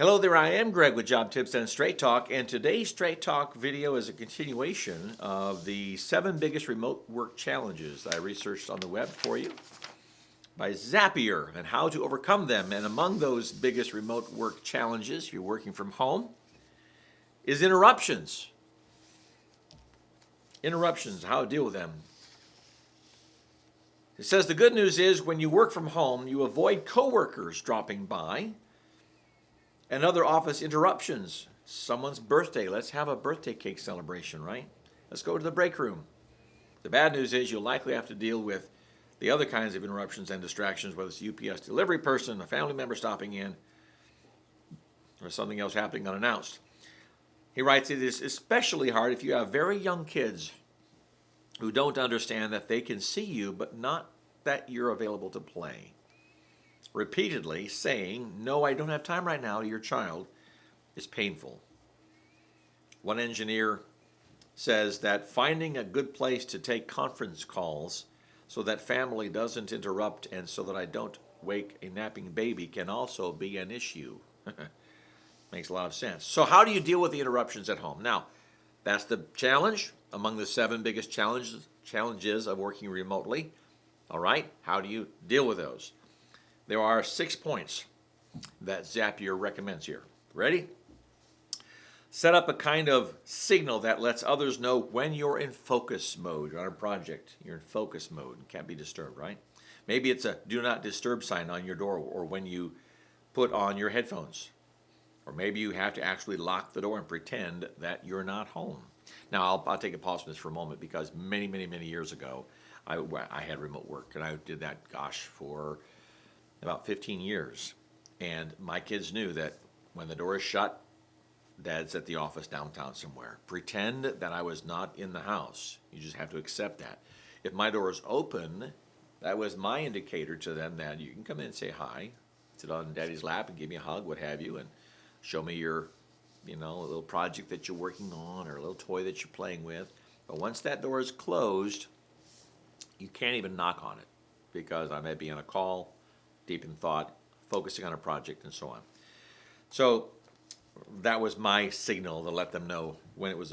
Hello there, I am Greg with Job Tips and Straight Talk, and today's Straight Talk video is a continuation of the 7 biggest remote work challenges that I researched on the web for you by Zapier and how to overcome them. And among those biggest remote work challenges, if you're working from home, is interruptions. Interruptions, how to deal with them. It says the good news is when you work from home, you avoid coworkers dropping by and other office interruptions. Someone's birthday, let's have a birthday cake celebration, right? Let's go to the break room. The bad news is you'll likely have to deal with the other kinds of interruptions and distractions, whether it's a UPS delivery person, a family member stopping in, or something else happening unannounced. He writes, it is especially hard if you have very young kids who don't understand that they can see you, but not that you're available to play. Repeatedly saying, no, I don't have time right now to your child is painful. One engineer says that finding a good place to take conference calls so that family doesn't interrupt and so that I don't wake a napping baby can also be an issue. Makes a lot of sense. So how do you deal with the interruptions at home? Now, that's the challenge among the 7 biggest challenges of working remotely. All right, how do you deal with those? There are 6 points that Zapier recommends here. Ready? Set up a kind of signal that lets others know when you're in focus mode. You're on a project. You're in focus mode and can't be disturbed, right? Maybe it's a do not disturb sign on your door or when you put on your headphones. Or maybe you have to actually lock the door and pretend that you're not home. Now, I'll take a pause from this for a moment because many years ago, I had remote work. And I did that, for about 15 years. And my kids knew that when the door is shut, Dad's at the office downtown somewhere. Pretend that I was not in the house. You just have to accept that. If my door is open, that was my indicator to them that you can come in and say hi, sit on Daddy's lap and give me a hug, what have you, and show me your, a little project that you're working on or a little toy that you're playing with. But once that door is closed, you can't even knock on it because I may be on a call, deep in thought, focusing on a project, and so on. So that was my signal to let them know when I was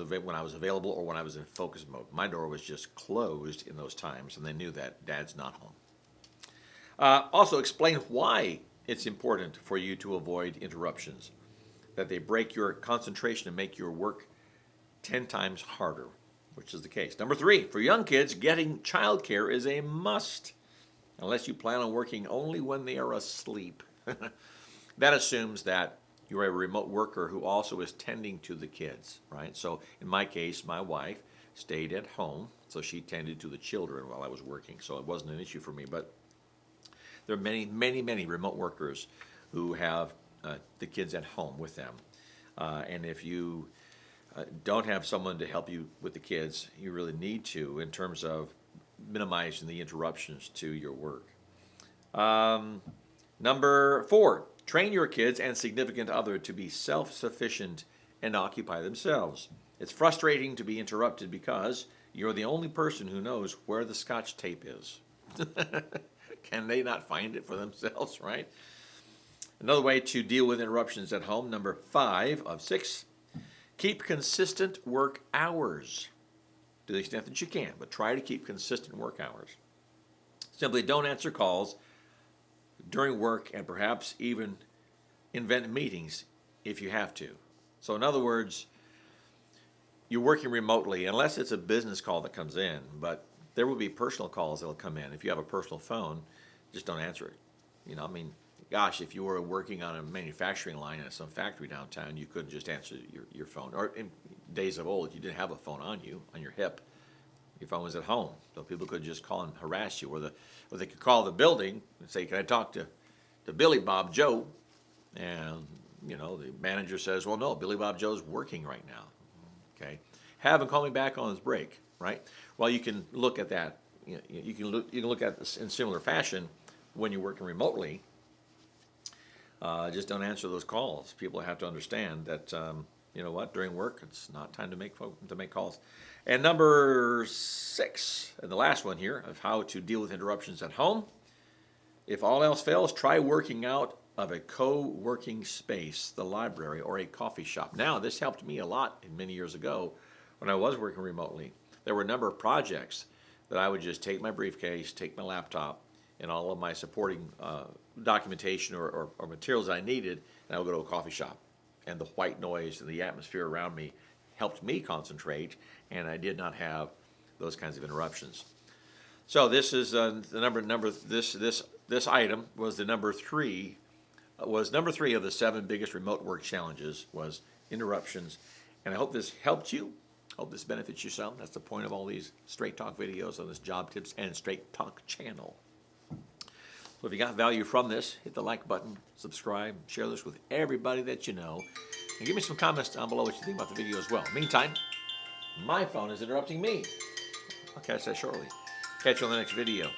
available or when I was in focus mode. My door was just closed in those times, and they knew that Dad's not home. Also, explain why it's important for you to avoid interruptions, that they break your concentration and make your work 10 times harder, which is the case. Number 3, for young kids, getting childcare is a must, unless you plan on working only when they are asleep. That assumes that you're a remote worker who also is tending to the kids, right? So in my case, my wife stayed at home, so she tended to the children while I was working, so it wasn't an issue for me. But there are many remote workers who have the kids at home with them. And if you don't have someone to help you with the kids, you really need to in terms of minimizing the interruptions to your work. Number 4, train your kids and significant other to be self-sufficient and occupy themselves. It's frustrating to be interrupted because you're the only person who knows where the Scotch tape is. Can they not find it for themselves, right? Another way to deal with interruptions at home, number 5 of 6, keep consistent work hours. To the extent that you can, but try to keep consistent work hours. Simply don't answer calls during work and perhaps even invent meetings if you have to. So in other words, you're working remotely, unless it's a business call that comes in, but there will be personal calls that will come in. If you have a personal phone, just don't answer it. If you were working on a manufacturing line at some factory downtown, you couldn't just answer your phone. Or in days of old, you didn't have a phone on you, on your hip. Your phone was at home, so people could just call and harass you. Or they could call the building and say, can I talk to Billy Bob Joe? And, the manager says, well, no, Billy Bob Joe's working right now. Okay. Have him call me back on his break, right? Well, you can look at that. You can look at this in similar fashion when you're working remotely. Just don't answer those calls. People have to understand that, during work, it's not time to make calls. And number 6, and the last one here, of how to deal with interruptions at home. If all else fails, try working out of a co-working space, the library, or a coffee shop. Now, this helped me a lot many years ago when I was working remotely. There were a number of projects that I would just take my briefcase, take my laptop, and all of my supporting documentation or materials that I needed, and I would go to a coffee shop. And the white noise and the atmosphere around me helped me concentrate, and I did not have those kinds of interruptions. So this is this item was the number three of the 7 biggest remote work challenges was interruptions, and I hope this helped you. Hope this benefits you some. That's the point of all these Straight Talk videos on this Job Tips and Straight Talk channel. So if you got value from this, hit the like button, subscribe, share this with everybody that you know, and give me some comments down below what you think about the video as well. Meantime, my phone is interrupting me. I'll catch that shortly. Catch you on the next video.